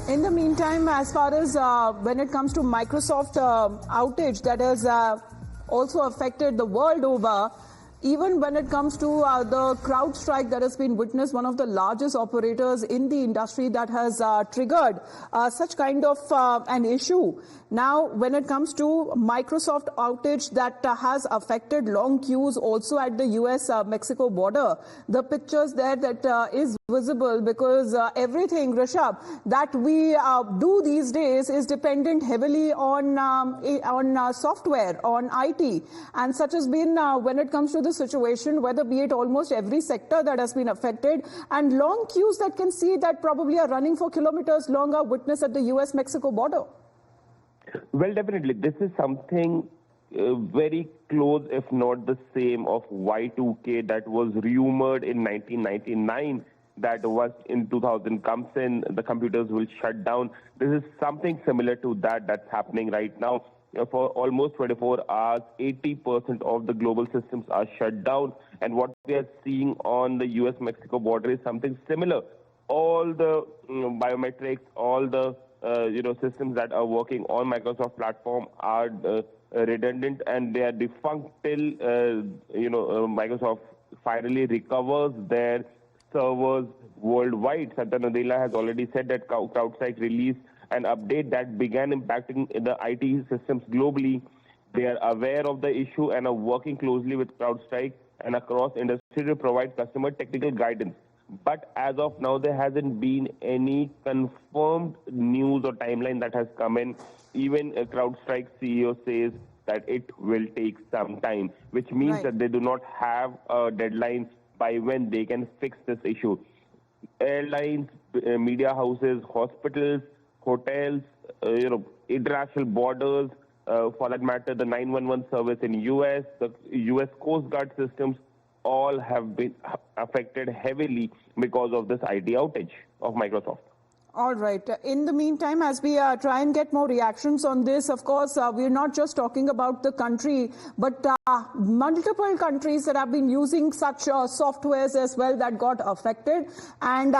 In the meantime, as far as when it comes to Microsoft outage that has also affected the world over, even when it comes to the CrowdStrike that has been witnessed, one of the largest operators in the industry that has triggered such kind of an issue. Now, when it comes to Microsoft outage that has affected long queues also at the US-Mexico border, the pictures there that is visible because everything, Rishabh, that we do these days is dependent heavily on software, on IT, and such has been when it comes to the situation, whether be it almost every sector that has been affected, and long queues that can see that probably are running for kilometers long are witnessed at the US-Mexico border. Well, definitely. This is something very close, if not the same, of Y2K that was rumored in 1999. That was in 2000 comes in, the computers will shut down. This is something similar to that that's happening right now. For almost 24 hours, 80% of the global systems are shut down. And what we are seeing on the US-Mexico border is something similar. All the biometrics, all the systems that are working on Microsoft platform are redundant and they are defunct till Microsoft finally recovers their servers worldwide. Satya Nadella has already said that CrowdStrike released an update that began impacting the IT systems globally. They are aware of the issue and are working closely with CrowdStrike and across industry to provide customer technical guidance. But as of now, there hasn't been any confirmed news or timeline that has come in. Even CrowdStrike CEO says that it will take some time, which means that they do not have a deadline by when they can fix this issue. Airlines, media houses, hospitals, hotels, international borders, for that matter, the 911 service in US, the US Coast Guard systems, all have been affected heavily because of this IT outage of Microsoft. All right. In the meantime, as we try and get more reactions on this, of course, we're not just talking about the country, but multiple countries that have been using such softwares as well that got affected. And